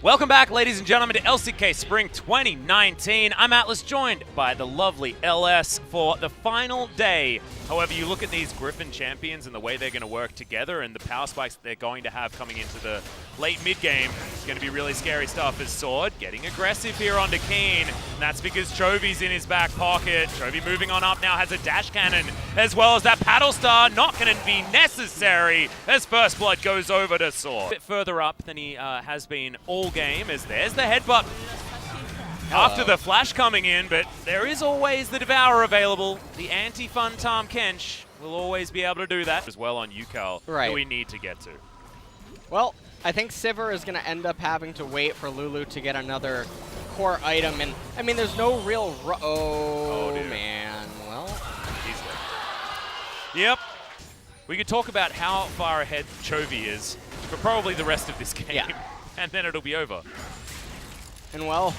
Welcome back, ladies and gentlemen, to LCK Spring 2019. I'm Atlas, joined by the lovely LS for the final day. However, you look at these Griffin champions and the way they're going to work together and the power spikes that they're going to have coming into the late mid-game. It's going to be really scary stuff as Sword getting aggressive here onto Keen. And that's because Chovy's in his back pocket. Chovy moving on up now, has a dash cannon, as well as that paddle star. Not going to be necessary as First Blood goes over to Sword. A bit further up than he has been all game, as there's the headbutt after the flash coming in, but there is always the Devourer available. The anti-fun Tom Kench will always be able to do that as well on UCal, who we need to get to. Well, I think Sivir is going to end up having to wait for Lulu to get another core item, and I mean, there's no real oh man, well, he's dead. Yep. We could talk about how far ahead Chovy is for probably the rest of this game. Yeah. And then it'll be over. And well,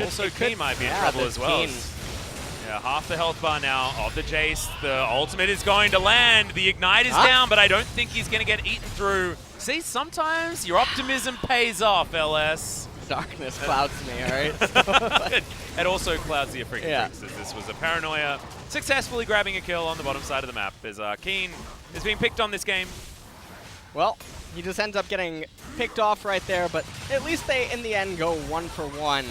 also Keen might be in trouble as well. Yeah, half the health bar now of the Jace. The ultimate is going to land. The Ignite is down, but I don't think he's going to get eaten through. See, sometimes your optimism pays off, LS. Darkness clouds me, alright? It also clouds the freaking Freaks, as this was a Paranoia successfully grabbing a kill on the bottom side of the map, as Keen is being picked on this game. Well, he just ends up getting picked off right there, but at least they, in the end, go 1-for-1.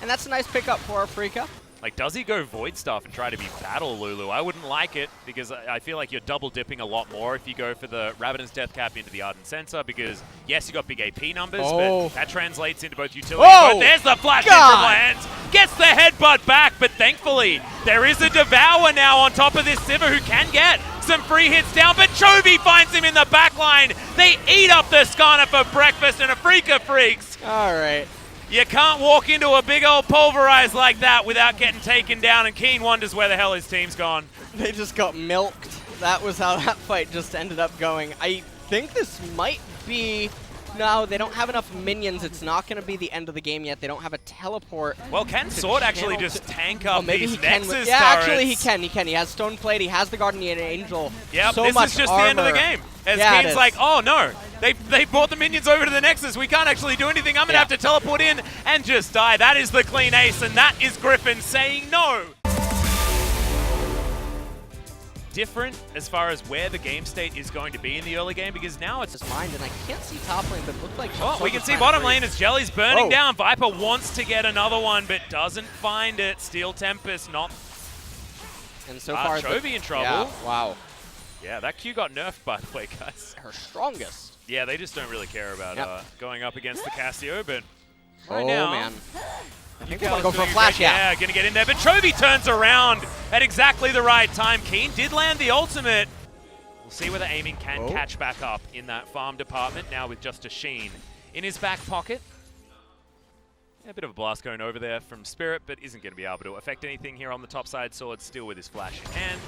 And that's a nice pickup for Afrika. Like, does he go Void Stuff and try to be Battle Lulu? I wouldn't like it, because I feel like you're double dipping a lot more if you go for the Rabbidan's Death Cap into the Ardent Sensor, because, yes, you got big AP numbers, but that translates into both utility. But there's the flash in from Lance. Gets the headbutt back, but thankfully, there is a Devour now on top of this Sivir who can get some free hits down, but Chovy finds him in the back line. They eat up the Skarner for breakfast, and Afrika Freaks. All right. You can't walk into a big old pulverize like that without getting taken down, and Keen wonders where the hell his team's gone. They just got milked. That was how that fight just ended up going. I think this might be... No, they don't have enough minions. It's not going to be the end of the game yet. They don't have a teleport. Well, can Sword actually just tank up these Nexus turrets? Yeah, actually he can. He has Stone Plate. He has the Guardian Angel. Yep, so this much is just armor. the end of the game. As Keen's like, oh no, they brought the minions over to the Nexus. We can't actually do anything. I'm going to have to teleport in and just die. That is the clean ace, and that is Griffin saying no. Different as far as where the game state is going to be in the early game, because now it's his mind, and I can't see top lane, but it looks like we can see bottom lane as Jelly's burning down. Viper wants to get another one, but doesn't find it. Steel Tempest not. And so far, Chovy in trouble. Yeah, wow. Yeah, that Q got nerfed, by the way, guys. Her strongest. Yeah, they just don't really care about going up against the Cassio, but right now, man. I think they want to go for a flash, Yeah, going to get in there, but Chovy turns around at exactly the right time. Keen did land the ultimate. We'll see whether aiming can catch back up in that farm department now with just a Sheen in his back pocket. Yeah, a bit of a blast going over there from Spirit, but isn't going to be able to affect anything here on the top side. Sword still with his flash in hand.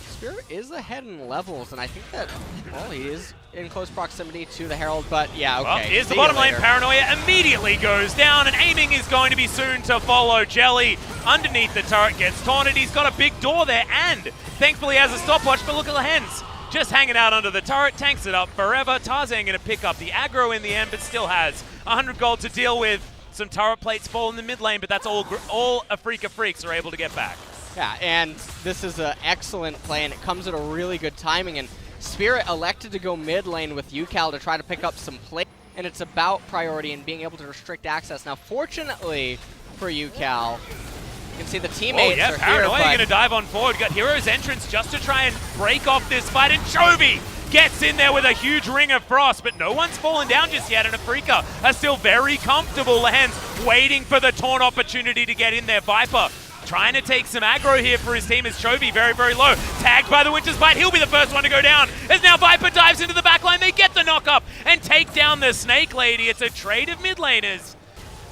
Spirit is ahead in levels, and I think that, well, he is in close proximity to the Herald, but yeah, okay. Well, here's the bottom lane. Paranoia immediately goes down, and aiming is going to be soon to follow. Jelly underneath the turret gets taunted. He's got a big door there, and thankfully has a stopwatch, but look at the hens. Just hanging out under the turret, tanks it up forever. Tarzan going to pick up the aggro in the end, but still has 100 gold to deal with. Some turret plates fall in the mid lane, but that's all Afrika Freaks are able to get back. Yeah, and this is an excellent play, and it comes at a really good timing. And Spirit elected to go mid lane with UCal to try to pick up some play, and it's about priority and being able to restrict access. Now, fortunately for UCal, you can see the teammates are Paranoia here, going to dive on forward. Got Hero's Entrance just to try and break off this fight, and Chovy gets in there with a huge Ring of Frost, but no one's fallen down just yet, and Afrika are still very comfortable. The Hens waiting for the taunt opportunity to get in there. Viper trying to take some aggro here for his team as Chovy very, very low. Tagged by the Winter's Bite. He'll be the first one to go down. As now Viper dives into the backline. They get the knock up and take down the Snake Lady. It's a trade of mid laners.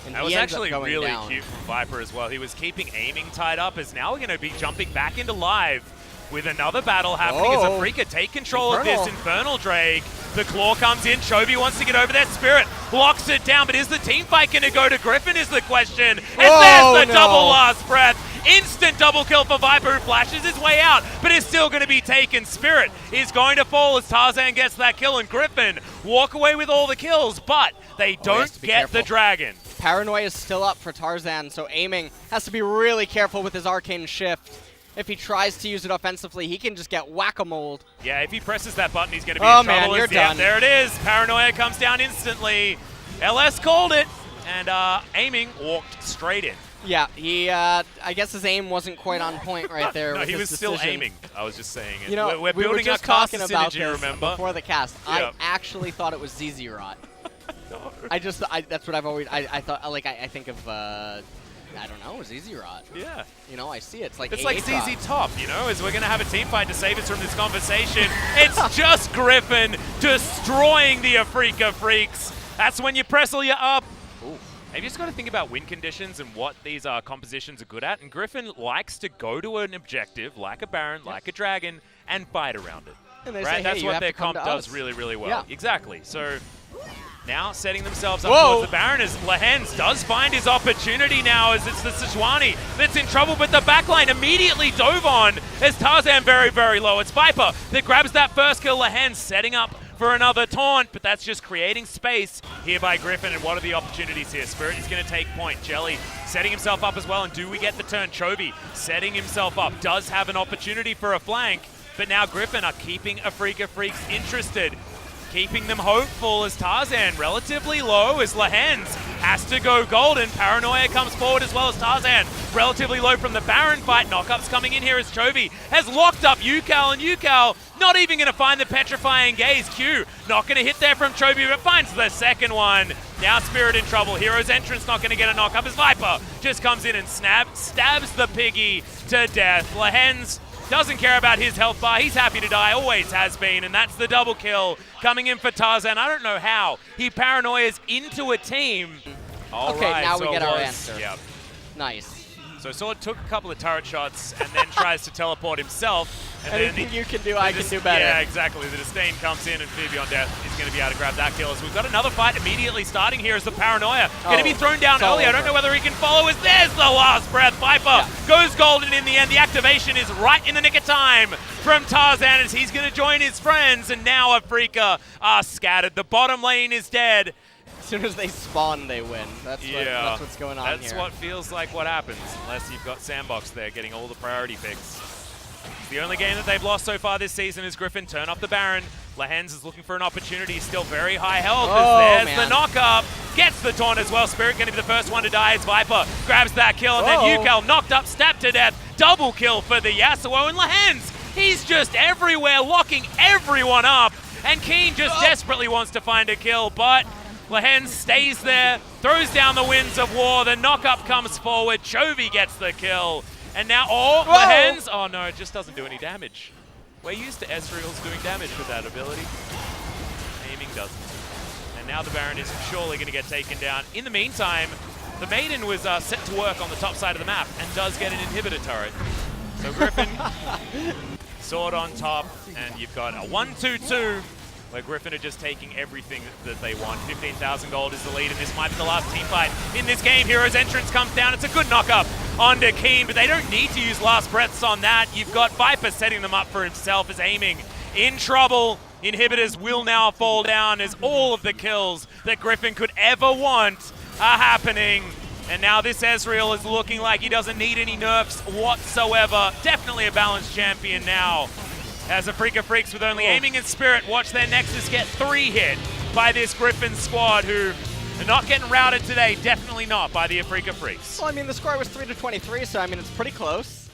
And that was actually really cute from Viper as well. He was keeping aiming tied up, as now we're going to be jumping back into live with another battle happening as Afrika take control of this Infernal Drake. The claw comes in. Chovy wants to get over that Spirit. Locks it down, but is the team fight going to go to Griffin is the question. And there's the double last breath Instant double kill for Viper, who flashes his way out, but is still going to be taken. Spirit is going to fall as Tarzan gets that kill, and Griffin walk away with all the kills, but they don't get the dragon. Paranoia is still up for Tarzan, so aiming has to be really careful with his arcane shift. If he tries to use it offensively, he can just get whack-a-moled. Yeah, if he presses that button, he's going to be in trouble. Man, you're done. There it is. Paranoia comes down instantly. LS called it, and aiming walked straight in. Yeah, he, I guess his aim wasn't quite on point right there. No, with he his was decision. still aiming. I was just saying it. You know, we're we building were just our talking about synergy, this remember? before the cast. Yep. I actually thought it was ZZ Rot. No. That's what I've always, I thought, like, I think of, I don't know, ZZ Rot. Yeah. You know, I see it. It's like ZZ Top, you know, as we're going to have a team fight to save us from this conversation. It's just Griffin destroying the Afrika Freaks. That's when you press all you up. Ooh. Maybe you just got to think about win conditions and what these compositions are good at. And Griffin likes to go to an objective, like a Baron, like a Dragon, and fight around it. And they right? say, That's hey, what their comp does really, really well. Yeah. Exactly. So now setting themselves up towards the Baron as Lehens does find his opportunity now as it's the Sejuani that's in trouble, but the backline immediately dove on as Tarzan very, very low. It's Viper that grabs that first kill. Lehens setting up for another taunt, but that's just creating space here by Griffin. And what are the opportunities here? Spirit is going to take point. Jelly setting himself up as well, and do we get the turn? Chovy setting himself up, does have an opportunity for a flank, but now Griffin are keeping Afrika Freaks interested, keeping them hopeful as Tarzan relatively low as Lehens has to go golden. Paranoia comes forward as well as Tarzan relatively low from the Baron fight. Knockups coming in here as Chovy has locked up Ucal, and Ucal not even going to find the petrifying gaze. Q not going to hit there from Chovy, but finds the second one. Now Spirit in trouble. Hero's entrance not going to get a knock up as Viper just comes in and stabs the piggy to death. Lehens doesn't care about his health bar. He's happy to die, always has been, and that's the double kill coming in for Tarzan. I don't know how. He paranoias into a team. Okay, now we get our answer. Yep. Nice. So Sword took a couple of turret shots and then tries to teleport himself. And anything you can do, I can do better. Yeah, exactly. The Disdain comes in, and Phoebe on Death is going to be able to grab that kill. So we've got another fight immediately starting here as the Paranoia going to be thrown down early. I don't know whether he can follow as there's the last breath. Viper goes golden in the end. The activation is right in the nick of time from Tarzan as he's going to join his friends, and now Afrika are scattered. The bottom lane is dead. As soon as they spawn, they win. That's what's going on here. That's what feels like what happens, unless you've got Sandbox there getting all the priority picks. The only game that they've lost so far this season is Griffin turn up the Baron. Lehens is looking for an opportunity, still very high health. There's the knock-up, gets the taunt as well. Spirit going to be the first one to die as Viper grabs that kill, and then Ucal knocked up, stabbed to death. Double kill for the Yasuo, and Lehens, he's just everywhere, locking everyone up. And Keen just desperately wants to find a kill, but Lehens stays there, throws down the Winds of War, the knock-up comes forward, Chovy gets the kill, and now, Lehens, oh no, it just doesn't do any damage. We're used to Ezreal's doing damage with that ability. Aiming doesn't. And now the Baron is surely going to get taken down. In the meantime, the Maiden was set to work on the top side of the map and does get an inhibitor turret. So Griffin, Sword on top, and you've got a 1-2-2. Where Griffin are just taking everything that they want. 15,000 gold is the lead, and this might be the last team fight in this game. Hero's entrance comes down. It's a good knock-up onto Keen, but they don't need to use last breaths on that. You've got Viper setting them up for himself as aiming in trouble. Inhibitors will now fall down as all of the kills that Griffin could ever want are happening. And now this Ezreal is looking like he doesn't need any nerfs whatsoever. Definitely a balanced champion now. As Afrika Freaks with only aiming and Spirit watch their Nexus get 3 hit by this Griffin squad, who are not getting routed today. Definitely not by the Afrika Freaks. Well, I mean, the score was 3-23, so I mean, it's pretty close.